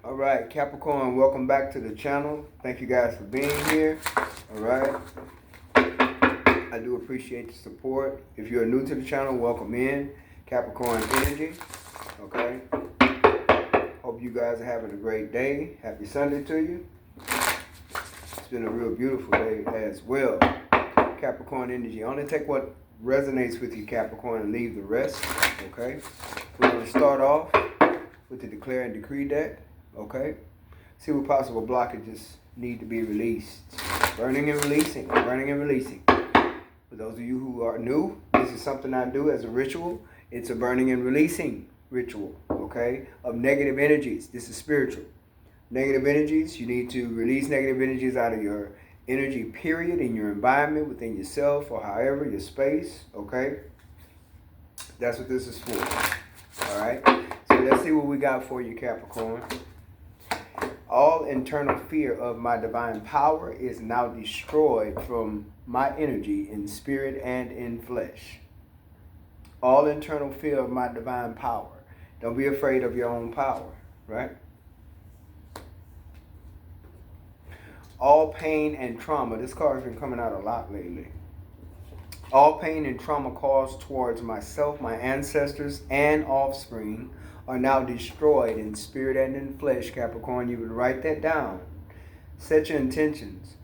All right, Capricorn, welcome back to the channel. Thank you guys for being here. All right. I do appreciate the support. If you're new to the channel, welcome in. Capricorn energy. Okay. Hope you guys are having a great day. Happy Sunday to you. It's been a real beautiful day as well. Capricorn energy. Only take what resonates with you, Capricorn, and leave the rest. Okay. We're going to start off with the Declare and Decree deck. Okay. See what possible blockages need to be released. Burning and releasing. Burning and releasing. For those of you who are new, this is something I do as a ritual. It's a burning and releasing ritual, okay, of negative energies. This is spiritual. Negative energies, you need to release negative energies out of your energy period, in your environment, within yourself, or however, your space, okay? That's what this is for, all right? So let's see what we got for you, Capricorn. All internal fear of my divine power is now destroyed from my energy in spirit and in flesh. All internal fear of my divine power. Don't be afraid of your own power, right? All pain and trauma. This card's been coming out a lot lately. All pain and trauma caused towards myself, my ancestors, and offspring are now destroyed in spirit and in flesh, Capricorn. You would write that down. Set your intentions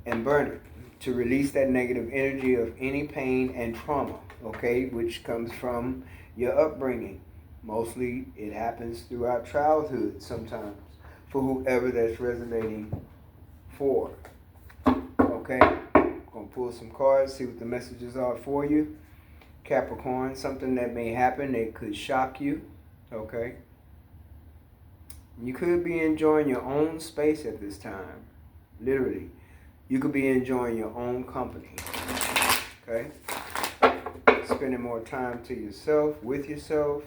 and burn it to release that negative energy of any pain and trauma, okay, which comes from your upbringing. Mostly it happens throughout childhood sometimes for whoever that's resonating for. Okay, I'm going to pull some cards, see what the messages are for you. Capricorn, something that may happen that could shock you. Okay. You could be enjoying your own space at this time. Literally. You could be enjoying your own company. Okay. Spending more time to yourself, with yourself,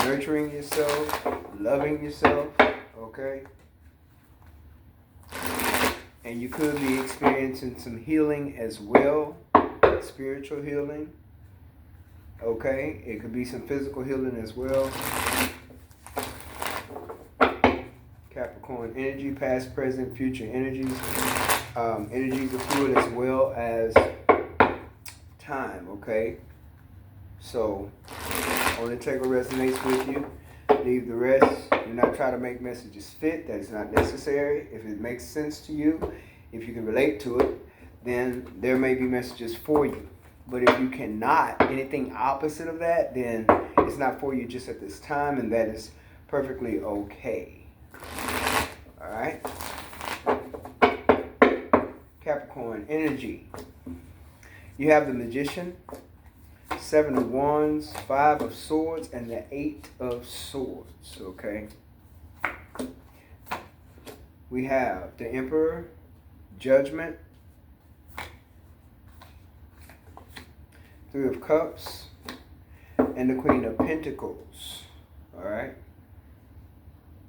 nurturing yourself, loving yourself. Okay. And you could be experiencing some healing as well. Spiritual healing. Okay, it could be some physical healing as well. Capricorn energy, past, present, future energies. Energies are fluid as well as time, okay? So, only take what resonates with you. Leave the rest. Do not try to make messages fit. That is not necessary. If it makes sense to you, if you can relate to it, then there may be messages for you. But if you cannot, anything opposite of that, then it's not for you just at this time, and that is perfectly okay. All right? Capricorn energy. You have the Magician, 7 of Wands, 5 of Swords, and the 8 of Swords, okay? We have the Emperor, Judgment, 3 of Cups, and the Queen of Pentacles. All right.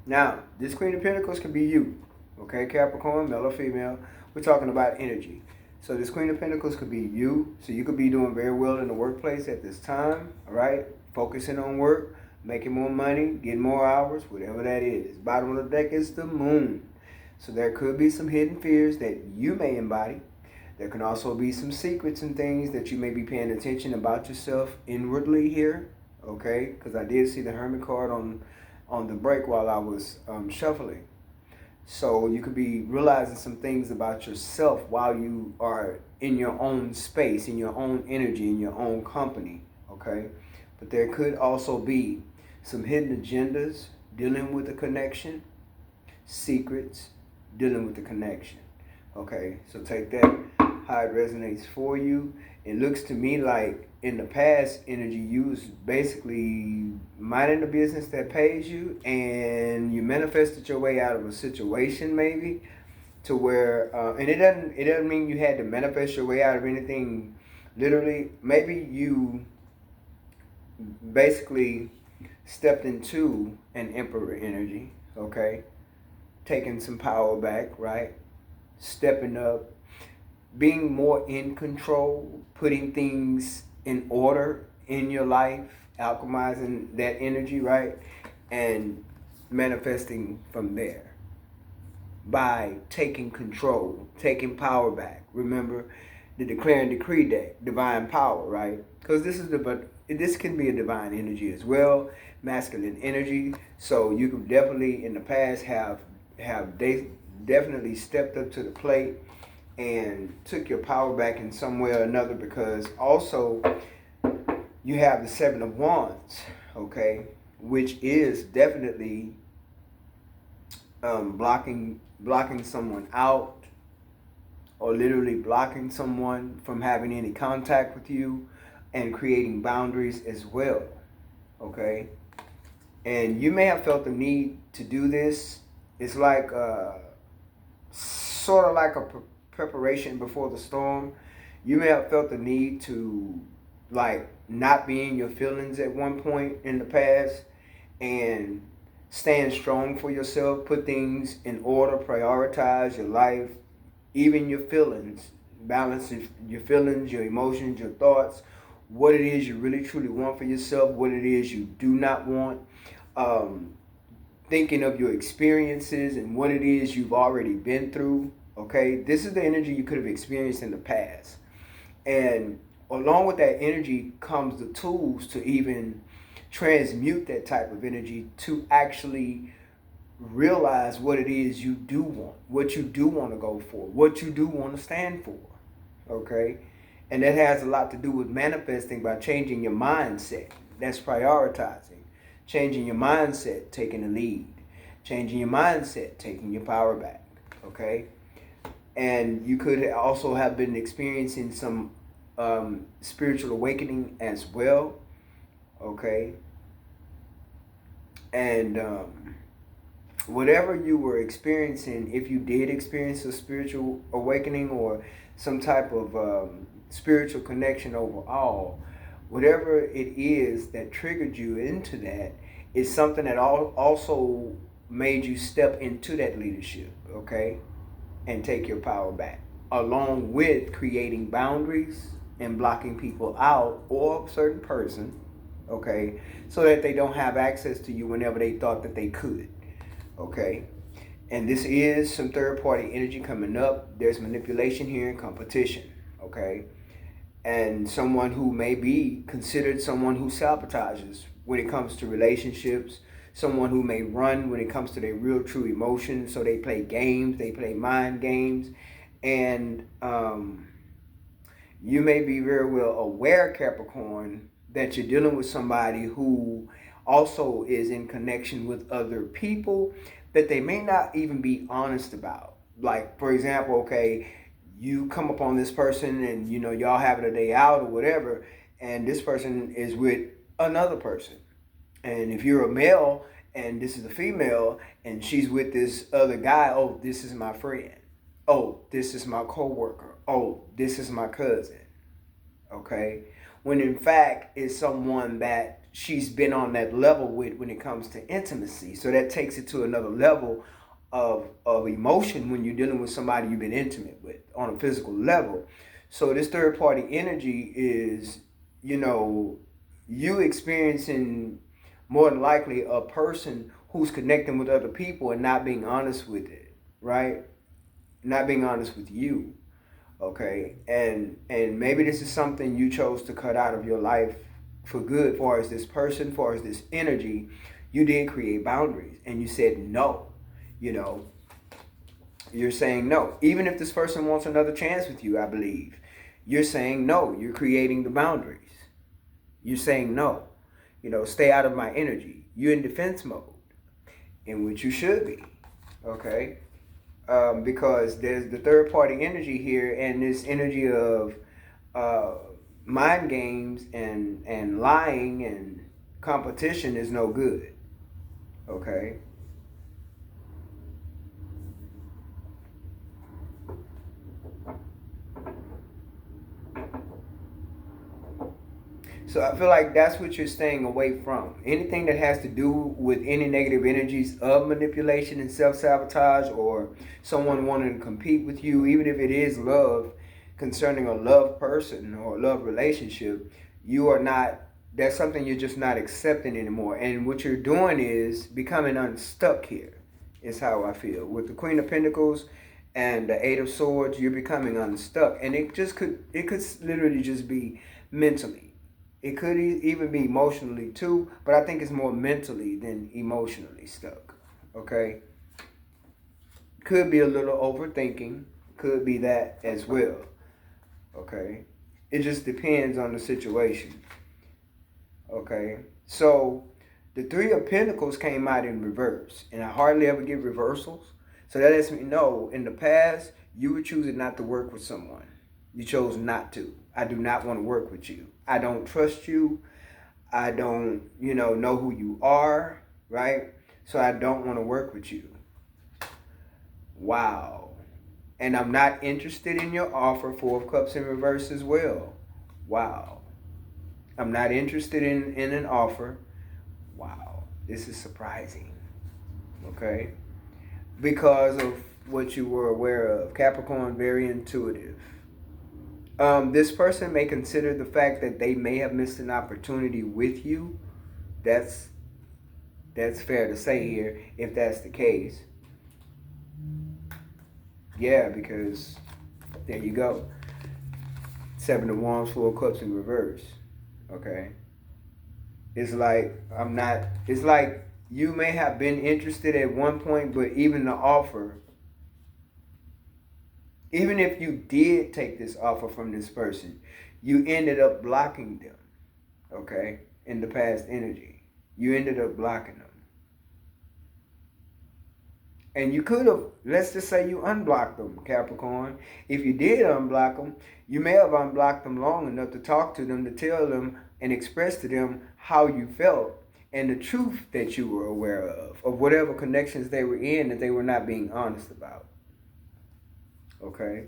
Now, this Queen of Pentacles could be you. Okay, Capricorn, male or female. We're talking about energy. So this Queen of Pentacles could be you. So you could be doing very well in the workplace at this time. All right. Focusing on work, making more money, getting more hours, whatever that is. Bottom of the deck is the Moon. So there could be some hidden fears that you may embody. There can also be some secrets and things that you may be paying attention about yourself inwardly here, okay? Because I did see the Hermit card on the break while I was shuffling. So you could be realizing some things about yourself while you are in your own space, in your own energy, in your own company, okay? But there could also be some hidden agendas dealing with the connection, secrets dealing with the connection, okay? So take that how it resonates for you. It looks to me like in the past, energy, you was basically minding the business that pays you, and you manifested your way out of a situation maybe to where, and it doesn't mean you had to manifest your way out of anything literally. Maybe you basically stepped into an Emperor energy, okay? Taking some power back, right? Stepping up, being more in control, putting things in order in your life, alchemizing that energy, right? And manifesting from there by taking control, taking power back. Remember the declare and decree deck, divine power, right? Because this can be a divine energy as well, masculine energy. So you could definitely in the past have they definitely stepped up to the plate and took your power back in some way or another, because also you have the Seven of Wands, okay, which is definitely blocking someone out, or literally blocking someone from having any contact with you, and creating boundaries as well, okay? And you may have felt the need to do this. It's like sort of like a preparation before the storm. You may have felt the need to like not be in your feelings at one point in the past and stand strong for yourself, put things in order, prioritize your life, even your feelings, balance your feelings, your emotions, your thoughts, what it is you really truly want for yourself, what it is you do not want, thinking of your experiences and what it is you've already been through. Okay, this is the energy you could have experienced in the past, and along with that energy comes the tools to even transmute that type of energy to actually realize what it is you do want, what you do want to go for, what you do want to stand for. Okay, and that has a lot to do with manifesting by changing your mindset. That's prioritizing. Changing your mindset, taking the lead. Changing your mindset, taking your power back. Okay, and you could also have been experiencing some spiritual awakening as well. Okay, and whatever you were experiencing, if you did experience a spiritual awakening or some type of spiritual connection overall, whatever it is that triggered you into that is something that also made you step into that leadership, okay, and take your power back, along with creating boundaries and blocking people out or a certain person, okay, so that they don't have access to you whenever they thought that they could, okay. And this is some third party energy coming up. There's manipulation here and competition, okay, and someone who may be considered someone who sabotages when it comes to relationships, someone who may run when it comes to their real true emotions. So they play games, they play mind games, and you may be very well aware, Capricorn, that you're dealing with somebody who also is in connection with other people that they may not even be honest about. Like, for example, okay, you come upon this person and you know y'all having a day out or whatever, and this person is with another person. And if you're a male and this is a female and she's with this other guy, oh, this is my friend. Oh, this is my coworker. Oh, this is my cousin. Okay? When in fact it's someone that she's been on that level with when it comes to intimacy. So that takes it to another level of emotion when you're dealing with somebody you've been intimate with on a physical level. So this third party energy is, you know, you experiencing more than likely a person who's connecting with other people and not being honest with it, right? Not being honest with you, okay? And maybe this is something you chose to cut out of your life for good. As far as this person, as far as this energy, you did create boundaries and you said no. You know, you're saying no. Even if this person wants another chance with you, I believe, you're saying no. You're creating the boundaries. You're saying no. You know, stay out of my energy. You're in defense mode, in which you should be, okay? Because there's the third party energy here, and this energy of mind games and lying and competition is no good, okay? So I feel like that's what you're staying away from. Anything that has to do with any negative energies of manipulation and self-sabotage, or someone wanting to compete with you, even if it is love, concerning a love person or a love relationship, you are not That's something you're just not accepting anymore. And what you're doing is becoming unstuck here, is how I feel. With the Queen of Pentacles and the Eight of Swords, you're becoming unstuck. And it could literally just be mentally. It could even be emotionally too, but I think it's more mentally than emotionally stuck. Okay? Could be a little overthinking. Could be that as well. Okay? It just depends on the situation. Okay? So, the Three of Pentacles came out in reverse. And I hardly ever get reversals. So that lets me know, in the past, you were choosing not to work with someone. You chose not to. I do not want to work with you. I don't trust you. I don't, know who you are, right? So I don't want to work with you. Wow. And I'm not interested in your offer. Four of Cups in reverse as well. Wow. I'm not interested in an offer. Wow. This is surprising. Okay? Because of what you were aware of. Capricorn, very intuitive. This person may consider the fact that they may have missed an opportunity with you. That's fair to say here, if that's the case. Yeah, because there you go. Seven of Wands, Four of Cups in reverse. Okay. It's like it's like you may have been interested at one point, but even the offer, even if you did take this offer from this person, you ended up blocking them. Okay. In the past energy. You ended up blocking them. And you could have, let's just say you unblocked them, Capricorn. If you did unblock them, you may have unblocked them long enough to talk to them, to tell them and express to them how you felt and the truth that you were aware of whatever connections they were in that they were not being honest about. Okay?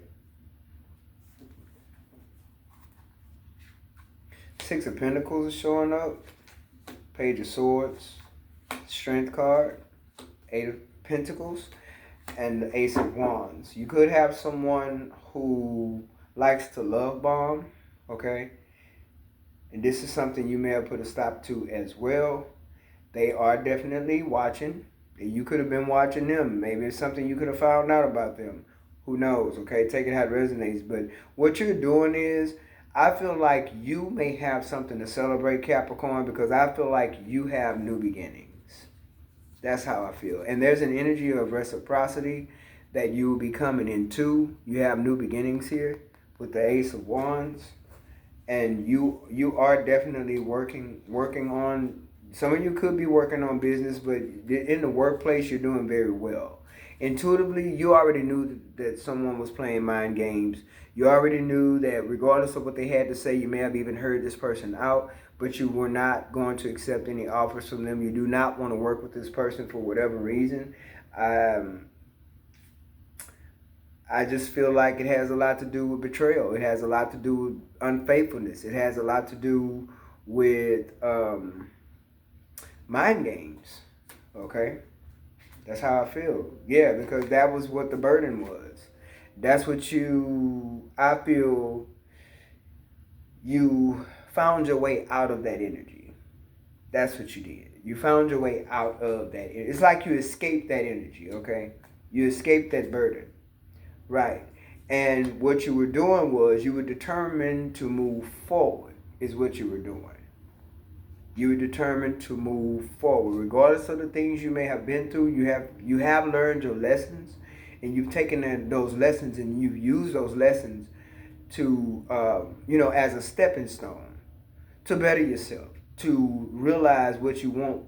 Six of Pentacles is showing up. Page of Swords. Strength card. Eight of Pentacles and the Ace of Wands. You could have someone who likes to love bomb, okay? And this is something you may have put a stop to as well. They are definitely watching. You could have been watching them. Maybe it's something you could have found out about them. Who knows, okay? Take it how it resonates. But what you're doing is, I feel like you may have something to celebrate, Capricorn, because I feel like you have new beginnings. That's how I feel. And there's an energy of reciprocity that you will be coming into. You have new beginnings here with the Ace of Wands. And you are definitely working on, some of you could be working on business, but in the workplace, you're doing very well. Intuitively, you already knew that someone was playing mind games. You already knew that regardless of what they had to say, you may have even heard this person out, but you were not going to accept any offers from them. You do not want to work with this person for whatever reason. I just feel like it has a lot to do with betrayal. It has a lot to do with unfaithfulness. It has a lot to do with mind games. Okay? That's how I feel. Yeah, because that was what the burden was. That's what I feel you found your way out of that energy. That's what you did. You found your way out of that. It's like you escaped that energy, okay? You escaped that burden. Right. And what you were doing was you were determined to move forward, is what you were doing. You were determined to move forward. Regardless of the things you may have been through, you have learned your lessons, and you've taken those lessons and you've used those lessons to, as a stepping stone to better yourself, to realize what you want,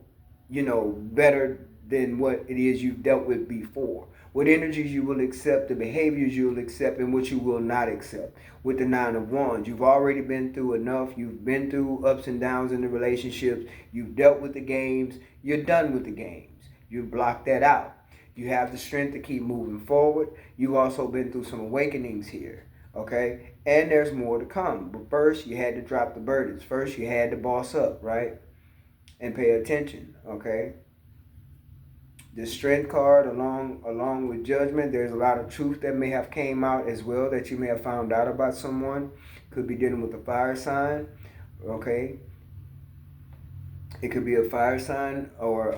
better than what it is you've dealt with before. What energies you will accept, the behaviors you will accept, and what you will not accept. With the Nine of Wands, you've already been through enough. You've been through ups and downs in the relationships. You've dealt with the games. You're done with the games. You've blocked that out. You have the strength to keep moving forward. You've also been through some awakenings here, okay? And there's more to come. But first, you had to drop the burdens. First, you had to boss up, right? And pay attention, okay? The Strength card, along with Judgment, there's a lot of truth that may have came out as well that you may have found out about someone. Could be dealing with a fire sign, okay? It could be a fire sign, or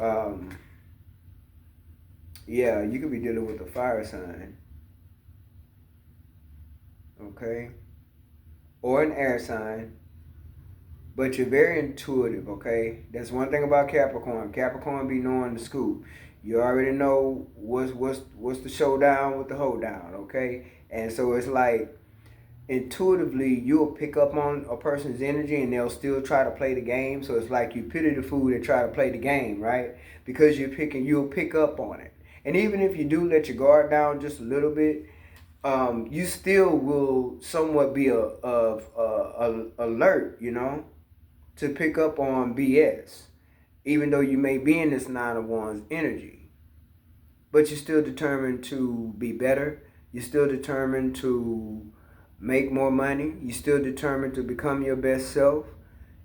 yeah, you could be dealing with a fire sign, okay, or an air sign. But you're very intuitive, okay? That's one thing about Capricorn. Capricorn be knowing the scoop. You already know what's the showdown with the hoedown, okay? And so it's like intuitively you'll pick up on a person's energy and they'll still try to play the game. So it's like you pity the fool that try to play the game, right? Because you'll pick up on it. And even if you do let your guard down just a little bit, you still will somewhat be alert, to pick up on BS, even though you may be in this Nine of Wands energy. But you're still determined to be better. You're still determined to make more money. You're still determined to become your best self.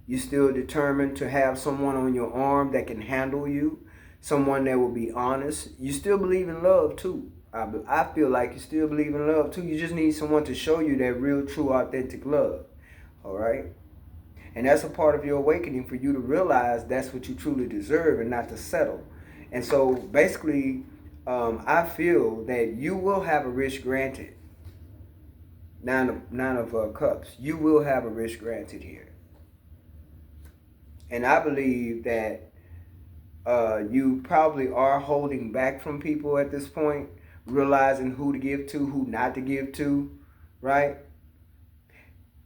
You're still determined to have someone on your arm that can handle you, someone that will be honest. You still believe in love too. I feel like you still believe in love too. You just need someone to show you that real, true, authentic love. All right? And that's a part of your awakening for you to realize that's what you truly deserve and not to settle. And so basically, I feel that you will have a wish granted. Nine of Cups. You will have a wish granted here. And I believe that you probably are holding back from people at this point, realizing who to give to, who not to give to, right?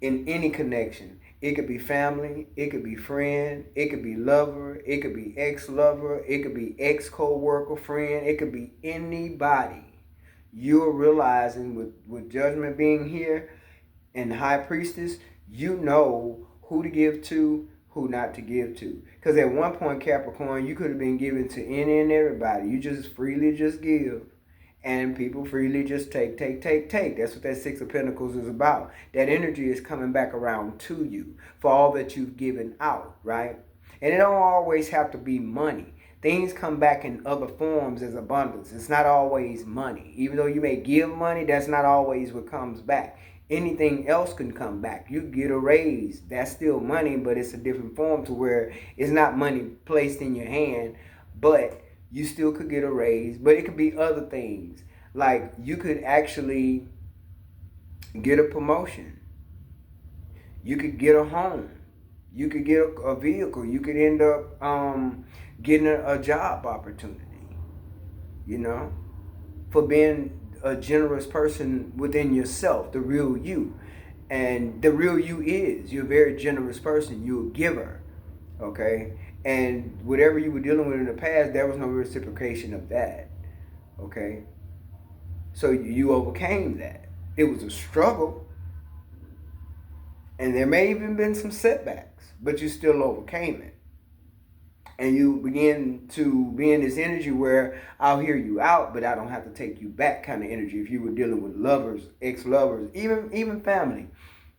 In any connection. It could be family, it could be friend, it could be lover, it could be ex-lover, it could be ex-co-worker, friend, it could be anybody. You're realizing with Judgment being here and High Priestess, you know who to give to, who not to give to. Because at one point, Capricorn, you could have been giving to any and everybody. You just freely just give. And people freely just take. That's what that Six of Pentacles is about. That energy is coming back around to you for all that you've given out, right? And it don't always have to be money. Things come back in other forms as abundance. It's not always money. Even though you may give money, that's not always what comes back. Anything else can come back. You get a raise. That's still money, but it's a different form to where it's not money placed in your hand, but you still could get a raise. But it could be other things. Like you could actually get a promotion. You could get a home. You could get a vehicle. You could end up getting a job opportunity, for being a generous person within yourself, the real you. And the real you you're a very generous person. You're a giver, okay? And whatever you were dealing with in the past, there was no reciprocation of that, okay? So you overcame that. It was a struggle, and there may even been some setbacks, but you still overcame it. And you begin to be in this energy where I'll hear you out, but I don't have to take you back kind of energy. If you were dealing with lovers, ex-lovers, even family.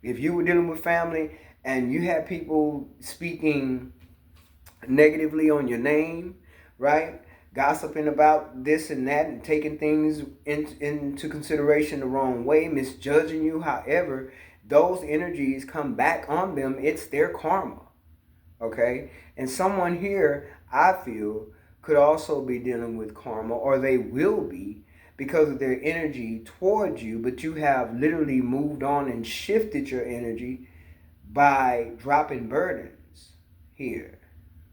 If you were dealing with family and you had people speaking negatively on your name, right? Gossiping about this and that and taking things into consideration the wrong way, misjudging you, however, those energies come back on them. It's their karma. Okay? And someone here, I feel, could also be dealing with karma, or they will be, because of their energy towards you, but you have literally moved on and shifted your energy by dropping burdens here,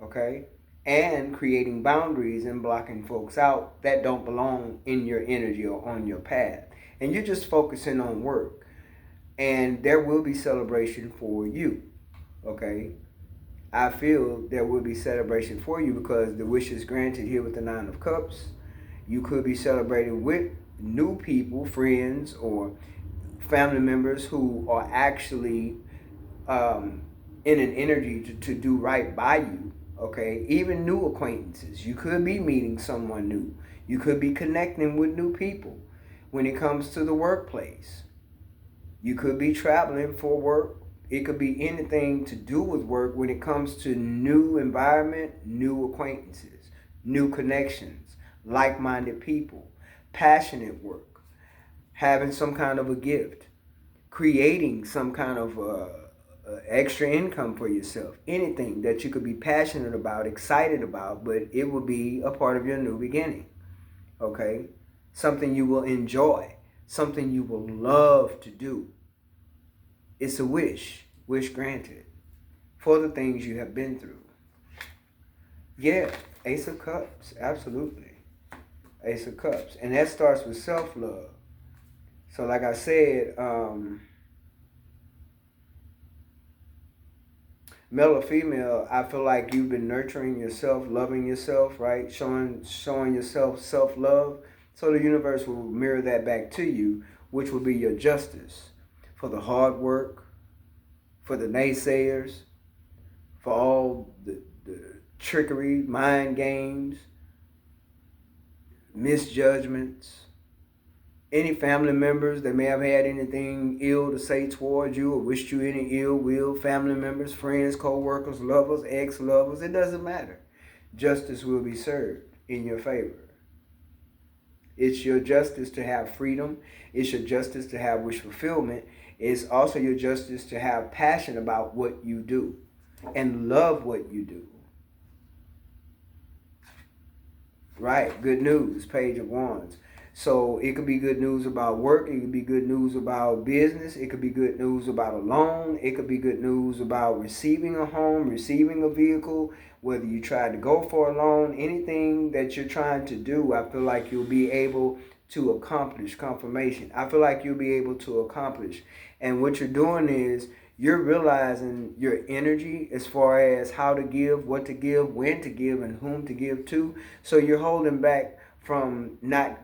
okay? And creating boundaries and blocking folks out that don't belong in your energy or on your path. And you're just focusing on work. And there will be celebration for you, okay? I feel there will be celebration for you because the wish is granted here with the Nine of Cups. You could be celebrating with new people, friends, or family members who are actually in an energy to do right by you, okay? Even new acquaintances. You could be meeting someone new. You could be connecting with new people when it comes to the workplace. You could be traveling for work. It could be anything to do with work when it comes to new environment, new acquaintances, new connections, like-minded people, passionate work, having some kind of a gift, creating some kind of extra income for yourself. Anything that you could be passionate about, excited about, but it will be a part of your new beginning. Okay? Something you will enjoy. Something you will love to do. It's a wish. Wish granted. For the things you have been through. Yeah, Ace of Cups. Absolutely. Ace of Cups. And that starts with self-love. So like I said, male or female, I feel like you've been nurturing yourself, loving yourself, right? Showing yourself self-love. So the universe will mirror that back to you, which will be your justice for the hard work, for the naysayers, for all the trickery, mind games, misjudgments, any family members that may have had anything ill to say towards you or wished you any ill will, family members, friends, co-workers, lovers, ex-lovers, it doesn't matter. Justice will be served in your favor. It's your justice to have freedom. It's your justice to have wish fulfillment. It's also your justice to have passion about what you do and love what you do. Right, good news, Page of Wands. So it could be good news about work. It could be good news about business. It could be good news about a loan. It could be good news about receiving a home, receiving a vehicle, whether you try to go for a loan, anything that you're trying to do, I feel like you'll be able to accomplish. Confirmation. I feel like you'll be able to accomplish. And what you're doing is you're realizing your energy as far as how to give, what to give, when to give, and whom to give to. So you're holding back from not,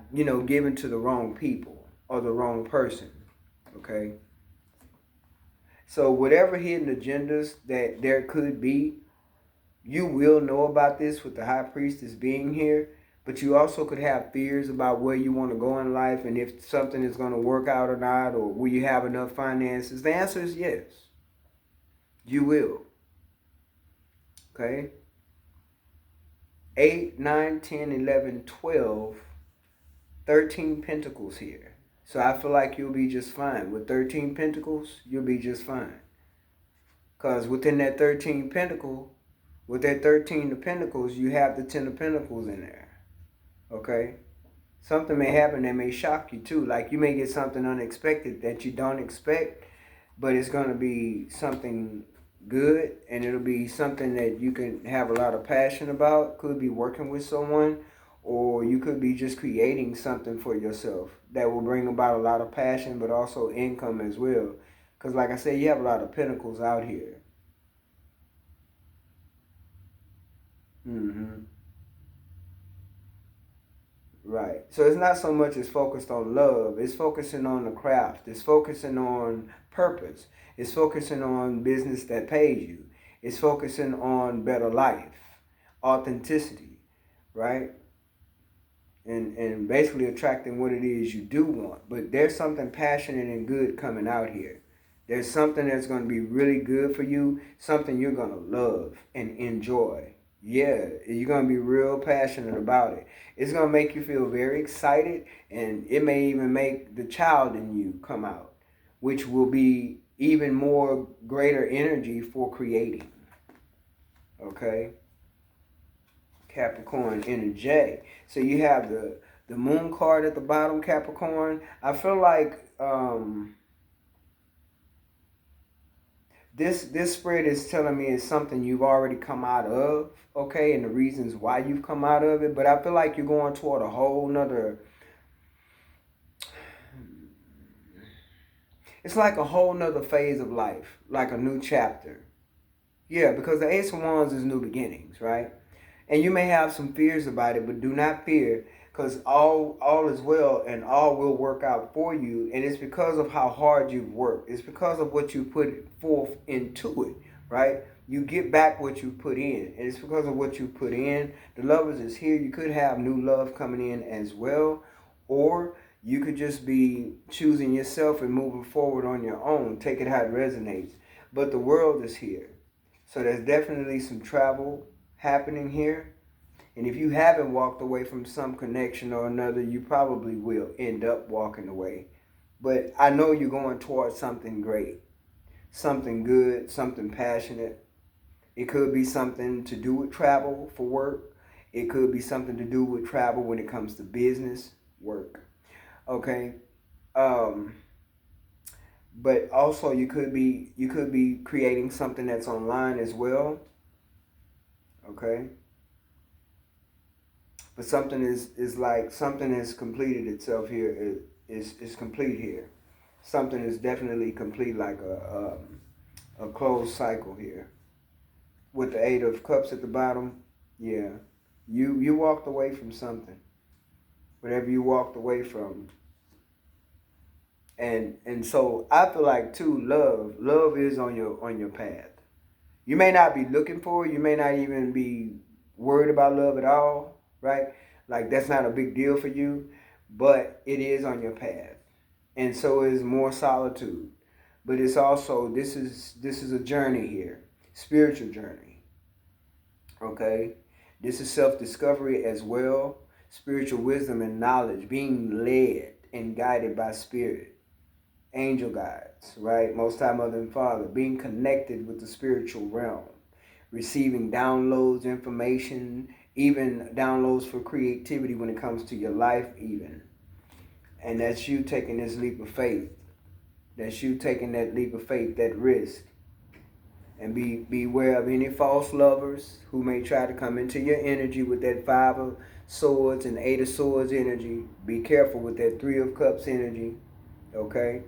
giving to the wrong people or the wrong person, okay? So whatever hidden agendas that there could be, you will know about this with the High Priestess being here, but you also could have fears about where you want to go in life and if something is going to work out or not, or will you have enough finances? The answer is yes. You will. Okay? 8, 9, 10, 11, 12, 13 pentacles here. So I feel like you'll be just fine. With 13 pentacles, you'll be just fine. Because within that 13 pentacle, with that 13 of pentacles, you have the 10 of pentacles in there. Okay? Something may happen that may shock you too. Like you may get something unexpected that you don't expect, but it's going to be something good, and it'll be something that you can have a lot of passion about. Could be working with someone, or you could be just creating something for yourself that will bring about a lot of passion, but also income as well. Because like I said, you have a lot of pentacles out here. Right. So it's not so much as focused on love. It's focusing on the craft. It's focusing on purpose. It's focusing on business that pays you. It's focusing on better life, authenticity, right? And basically attracting what it is you do want. But there's something passionate and good coming out here. There's something that's going to be really good for you, something you're going to love and enjoy. Yeah, you're going to be real passionate about it. It's going to make you feel very excited, and it may even make the child in you come out, which will be even more greater energy for creating. Okay? Capricorn energy. So you have the moon card at the bottom, Capricorn. I feel like this spread is telling me it's something you've already come out of, okay, and the reasons why you've come out of it. But I feel like you're going toward a whole nother, it's like a whole nother phase of life, like a new chapter. Yeah, because the Ace of Wands is new beginnings, right? And you may have some fears about it, but do not fear, because all is well and all will work out for you. And it's because of how hard you've worked. It's because of what you put forth into it, right? You get back what you put in. And it's because of what you put in. The Lovers is here. You could have new love coming in as well. Or you could just be choosing yourself and moving forward on your own. Take it how it resonates. But the World is here. So there's definitely some travel happening here. And if you haven't walked away from some connection or another, you probably will end up walking away. But I know you're going towards something great. something good, something passionate. It could be something to do with travel for work. It could be something to do with travel when it comes to business, work. Okay. Um, but also you could be creating something that's online as well. Okay. But something is like something has completed itself here. Is complete here. Something is definitely complete, like a closed cycle here. With the Eight of Cups at the bottom, yeah, you walked away from something. Whatever you walked away from, and so I feel like too, love is on your path. You may not be looking for it. You may not even be worried about love at all, right? Like that's not a big deal for you, but it is on your path, and so is more solitude. But it's also this is a journey here, spiritual journey. Okay, this is self discovery as well, spiritual wisdom and knowledge, being led and guided by spirit, angel guides, right? Most High Mother and Father, being connected with the spiritual realm, receiving downloads, information, even downloads for creativity when it comes to your life, even. And that's you taking this leap of faith. That's you taking that leap of faith, that risk. And beware of any false lovers who may try to come into your energy with that Five of Swords and Eight of Swords energy. Be careful with that Three of Cups energy, okay?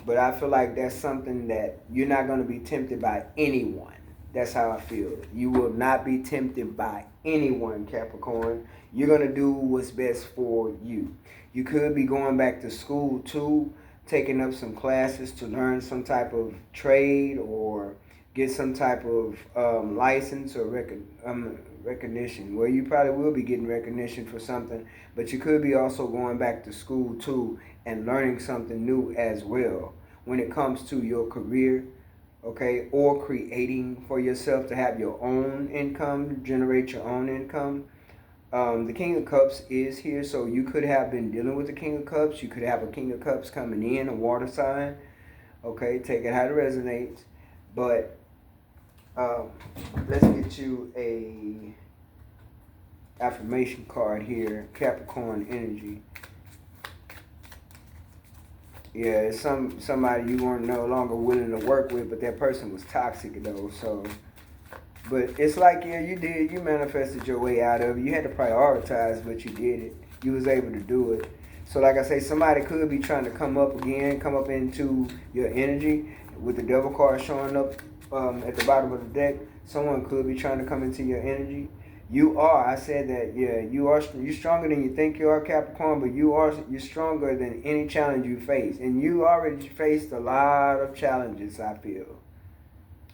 But I feel like that's something that you're not going to be tempted by anyone. That's how I feel. You will not be tempted by anyone, Capricorn. You're going to do what's best for you. You could be going back to school too, taking up some classes to learn some type of trade or get some type of license or recognition. Well, you probably will be getting recognition for something, but you could be also going back to school too and learning something new as well when it comes to your career, okay, or creating for yourself to have your own income, generate your own income. The King of Cups is here, so you could have been dealing with the King of Cups. You could have a King of Cups coming in, a water sign. Okay, take it how it resonates. But let's get you a affirmation card here, Capricorn energy. Yeah, it's somebody you weren't no longer willing to work with, but that person was toxic though. So, but it's like, yeah, you manifested your way out of it. You had to prioritize, but you did it. You was able to do it. So like I say, somebody could be trying to come up again, come up into your energy with the Devil card showing up at the bottom of the deck. Someone could be trying to come into your energy. You are. I said that. Yeah, you are. You're stronger than you think you are, Capricorn. But you're stronger than any challenge you face, and you already faced a lot of challenges. I feel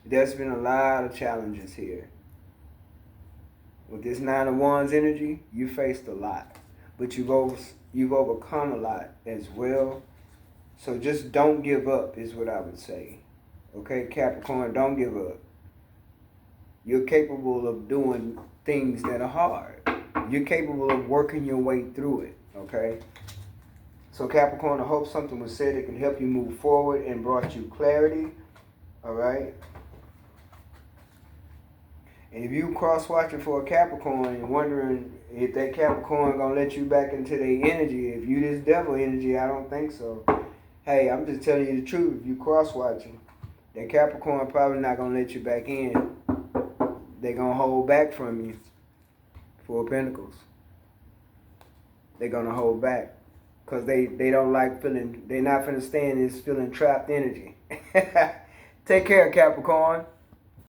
there's been a lot of challenges here with this Nine of Wands energy. You faced a lot, but you've overcome a lot as well. So just don't give up, is what I would say. Okay, Capricorn, don't give up. You're capable of doing things that are hard. You're capable of working your way through it, okay? So Capricorn, I hope something was said that can help you move forward and brought you clarity, all right? And if you cross-watching for a Capricorn and wondering if that Capricorn gonna let you back into their energy, if you this devil energy, I don't think so. Hey, I'm just telling you the truth. If you cross-watching, that Capricorn probably not gonna let you back in. They gonna hold back from you. Four of Pentacles. They're gonna hold back. Because they don't like feeling, they not finna stay in this feeling trapped energy. Take care, Capricorn.